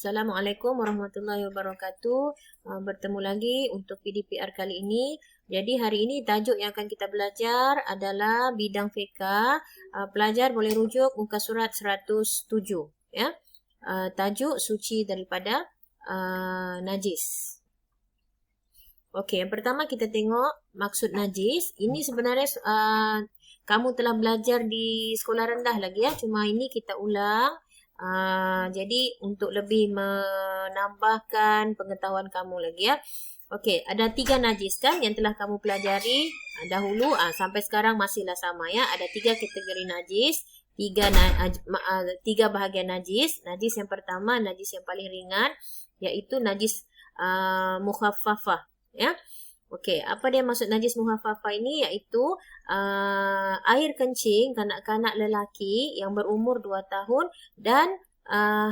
Assalamualaikum warahmatullahi wabarakatuh. Bertemu lagi untuk PDPR kali ini. Jadi hari ini tajuk yang akan kita belajar adalah bidang fiqh. Pelajar boleh rujuk muka surat 107 ya. Tajuk suci daripada najis. Okey, yang pertama kita tengok maksud najis. Ini sebenarnya kamu telah belajar di sekolah rendah lagi ya. Cuma ini kita ulang. Jadi untuk lebih menambahkan pengetahuan kamu lagi ya. Okey, ada 3 najis kan yang telah kamu pelajari dahulu. Sampai sekarang masihlah sama ya. Ada 3 kategori najis, 3 bahagian najis. Najis yang pertama, najis yang paling ringan, iaitu najis mukhaffafah ya. Okey, apa dia maksud najis mukhaffafah ini? Iaitu air kencing kanak-kanak lelaki yang berumur 2 tahun dan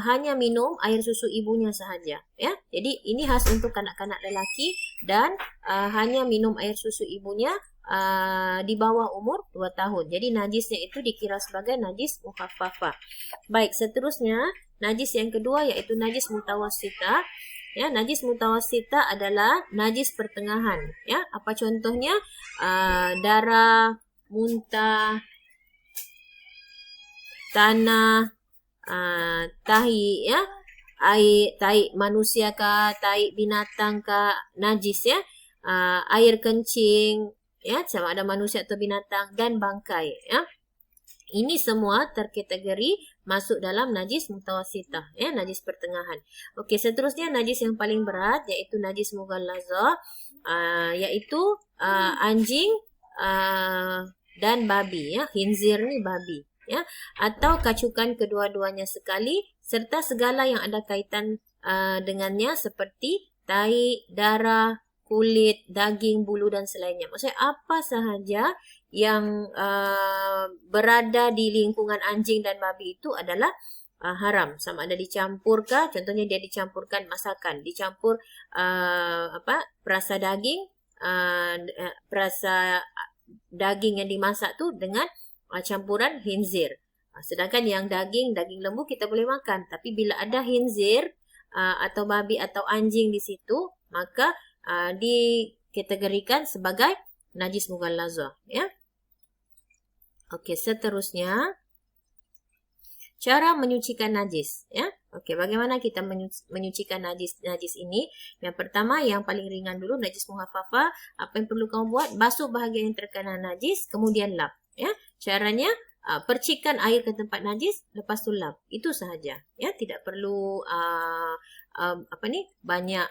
hanya minum air susu ibunya sahaja ya. Jadi ini khas untuk kanak-kanak lelaki dan hanya minum air susu ibunya di bawah umur 2 tahun. Jadi najisnya itu dikira sebagai najis mukhaffafah. Baik, seterusnya najis yang kedua iaitu najis mutawassithah. Ya, najis mutawassithah adalah najis pertengahan ya. Apa contohnya? Darah, muntah, tanah, tahi ya, air tahi manusia kah, tahi binatang kah, najis ya. Air kencing ya, sama ada manusia atau binatang, dan bangkai ya. Ini semua terkategori masuk dalam najis mutawassithah ya, najis pertengahan. Okey, seterusnya najis yang paling berat iaitu najis mughallazah, iaitu anjing dan babi ya. Khinzir ni babi ya, atau kacukan kedua-duanya sekali serta segala yang ada kaitan dengannya seperti tahi, darah, kulit, daging, bulu dan selainnya. Maksudnya apa sahaja yang berada di lingkungan anjing dan babi itu adalah haram. Sama ada dicampurkah, contohnya dia dicampurkan masakan, dicampur perasa daging, perasa daging yang dimasak tu dengan campuran khinzir. Sedangkan yang daging lembu kita boleh makan, tapi bila ada khinzir atau babi atau anjing di situ, maka dikategorikan sebagai najis mughallazah ya. Okey, seterusnya cara menyucikan najis ya. Okey, bagaimana kita menyucikan najis ini? Yang pertama, yang paling ringan dulu, najis mukhaffafah. Apa yang perlu kamu buat? Basuh bahagian yang terkena najis, kemudian lap ya. Caranya percikan air ke tempat najis, lepas tu lap. Itu sahaja ya, tidak perlu banyak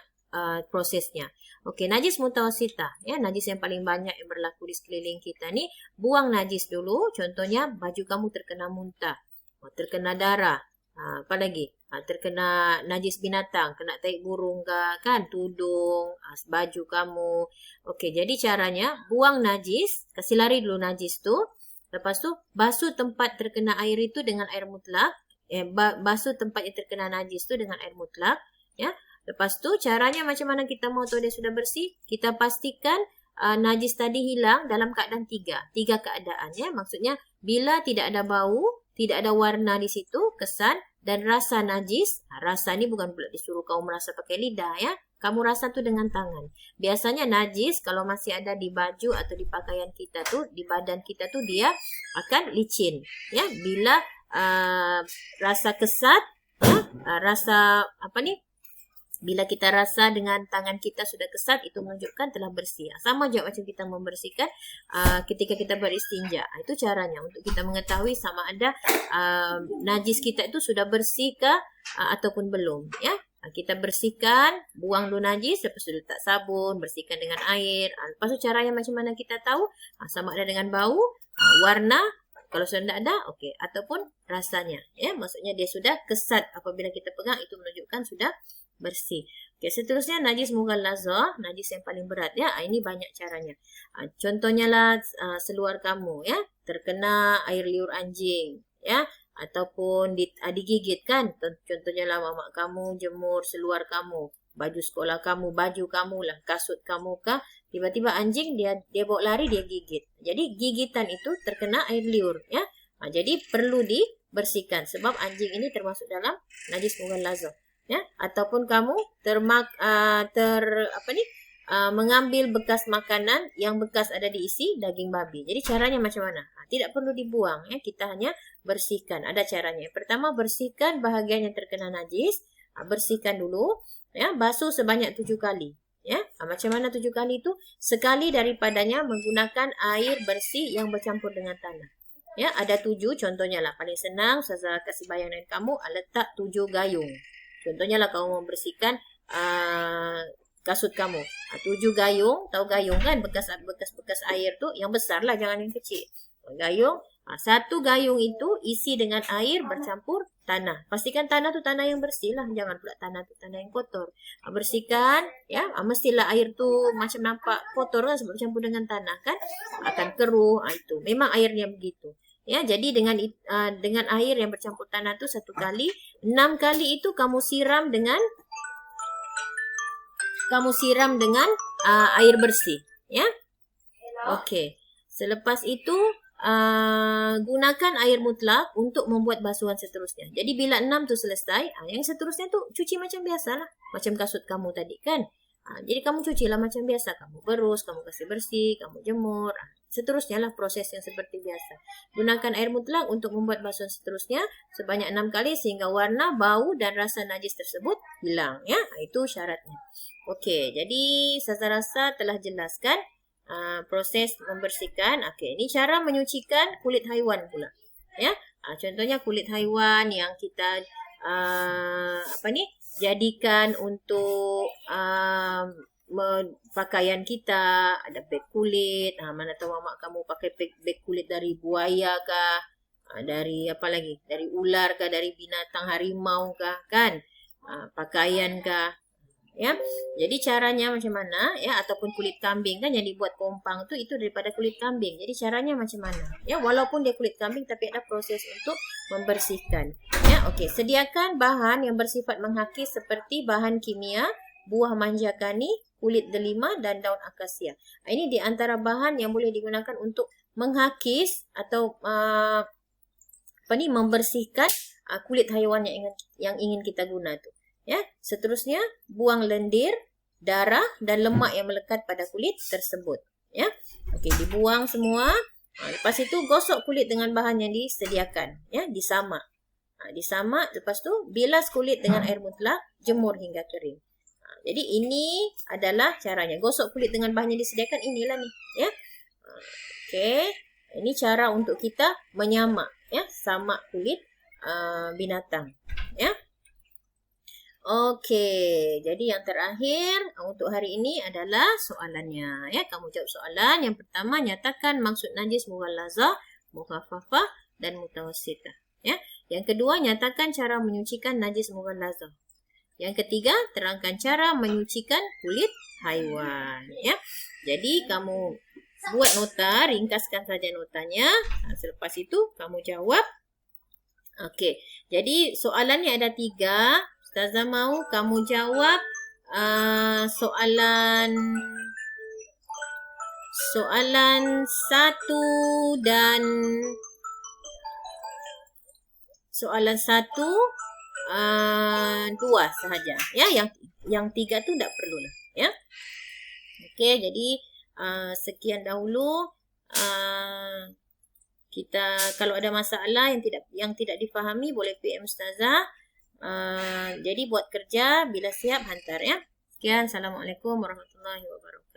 prosesnya. Okey, najis mutawassithah ya, najis yang paling banyak yang berlaku di sekeliling kita ni. Buang najis dulu. Contohnya baju kamu terkena muntah, terkena darah, apa lagi? Terkena najis binatang, kena tahi burung kan, tudung, baju kamu. Okey, jadi caranya buang najis, kasih lari dulu najis tu. Lepas tu basuh tempat terkena air itu dengan air mutlak. Basuh tempat yang terkena najis tu dengan air mutlak ya. Lepas tu caranya macam mana kita mahu tahu dia sudah bersih? Kita pastikan najis tadi hilang dalam keadaan 3 keadaan ya. Maksudnya bila tidak ada bau, tidak ada warna di situ, kesan dan rasa najis. Rasa ni bukan pula disuruh kamu merasa pakai lidah ya. Kamu rasa tu dengan tangan. Biasanya najis kalau masih ada di baju atau di pakaian kita tu, di badan kita tu, dia akan licin ya. Bila rasa kesat ya, rasa bila kita rasa dengan tangan kita sudah kesat, itu menunjukkan telah bersih. Sama juga macam kita membersihkan ketika kita beristinja. Itu caranya untuk kita mengetahui sama ada najis kita itu sudah bersih ke ataupun belum ya. Kita bersihkan, buang dulu najis, lepas tu letak sabun, bersihkan dengan air. Lepas tu caranya macam mana kita tahu? Sama ada dengan bau, warna, kalau sudah tidak ada, okey, ataupun rasanya ya. Maksudnya dia sudah kesat, apabila kita pegang itu menunjukkan sudah bersih. Okey, seterusnya najis mughallazah, najis yang paling berat ya. Ini banyak caranya. Contohnya lah seluar kamu ya, terkena air liur anjing ya, ataupun digigit kan. Contohnya lah mamak kamu jemur seluar kamu, baju sekolah kamu, baju kamu lah, kasut kamu kah, tiba-tiba anjing dia bawa lari, dia gigit. Jadi gigitan itu terkena air liur ya. Jadi perlu dibersihkan sebab anjing ini termasuk dalam najis mughallazah. ya, ataupun kamu mengambil bekas makanan yang bekas ada diisi daging babi. Jadi caranya macam mana? Tidak perlu dibuang, ya, kita hanya bersihkan. Ada caranya. Pertama, bersihkan bahagian yang terkena najis. Bersihkan dulu, ya, basuh sebanyak 7 kali. Ya, macam mana 7 kali itu? Sekali daripadanya menggunakan air bersih yang bercampur dengan tanah. Ya, ada 7 contohnya lah. Paling senang saya kasih bayangan kamu, letak 7 gayung. Contohnya lah kamu membersihkan kasut kamu. 7 gayung, tahu gayung kan? Bekas air tu yang besar lah, jangan yang kecil. Gayung, 1 gayung itu isi dengan air bercampur tanah. Pastikan tanah tu tanah yang bersih lah, jangan pula tanah tu tanah yang kotor. Bersihkan, ya, mestilah air tu macam nampak kotor kan sebab bercampur dengan tanah kan, akan keruh. Itu memang airnya begitu. Ya, jadi dengan air yang bercampur tanah tu 1 kali, 6 kali itu kamu siram dengan air bersih, ya. Okey. Selepas itu gunakan air mutlak untuk membuat basuhan seterusnya. Jadi bila 6 tu selesai, yang seterusnya tu cuci macam biasalah. Macam kasut kamu tadi kan. Jadi kamu cucilah macam biasa. Kamu berus, kamu kasih bersih, kamu jemur. Seterusnya lah proses yang seperti biasa. Gunakan air mutlak untuk membuat basuhan seterusnya sebanyak 6 kali sehingga warna, bau dan rasa najis tersebut hilang, ya. Itu syaratnya. Okey, jadi saya rasa telah jelaskan proses membersihkan. Okey, ini cara menyucikan kulit haiwan pula, ya. Contohnya kulit haiwan yang kita jadikan untuk pakaian kita, ada beg kulit. Mana tahu mak kamu pakai beg kulit dari buaya kah, dari apa lagi, dari ular kah, dari binatang harimau kah, kan, pakaian kah. Ya, jadi caranya macam mana, ya, ataupun kulit kambing kan yang dibuat kompang tu itu daripada kulit kambing. Jadi caranya macam mana, ya, walaupun dia kulit kambing tapi ada proses untuk membersihkan, ya. Okey, sediakan bahan yang bersifat menghakis seperti bahan kimia, buah manjakani, kulit delima dan daun akasia. Ini di antara bahan yang boleh digunakan untuk menghakis atau membersihkan kulit haiwan yang ingin kita guna tu. Ya, seterusnya buang lendir, darah dan lemak yang melekat pada kulit tersebut. Ya, okey, dibuang semua. Lepas itu gosok kulit dengan bahan yang disediakan. Ya, disamak. Disamak. Lepas tu bilas kulit dengan air mutlak, jemur hingga kering. Jadi ini adalah caranya. Gosok kulit dengan bahan yang disediakan, inilah ni. Ya, okey. Ini cara untuk kita menyamak. Ya, samak kulit binatang. Ya. Okey, jadi yang terakhir untuk hari ini adalah soalannya. Ya, kamu jawab soalan. Yang pertama, nyatakan maksud najis mughallazah, mukhaffafah dan mutawassithah. Ya. Yang kedua, nyatakan cara menyucikan najis mughallazah. Yang ketiga, terangkan cara menyucikan kulit haiwan. Ya. Jadi kamu buat nota, ringkaskan saja notanya. Selepas itu kamu jawab. Okey, jadi soalannya ada 3. Ustazah mau kamu jawab soalan 1 dan soalan 1, 2 sahaja. Ya, yang 3 tu tak perlulah. Ya. Okey, jadi sekian dahulu. Kita kalau ada masalah yang tidak difahami boleh PM Ustazah. Jadi buat kerja, bila siap hantar, ya. Sekian, Assalamualaikum warahmatullahi wabarakatuh.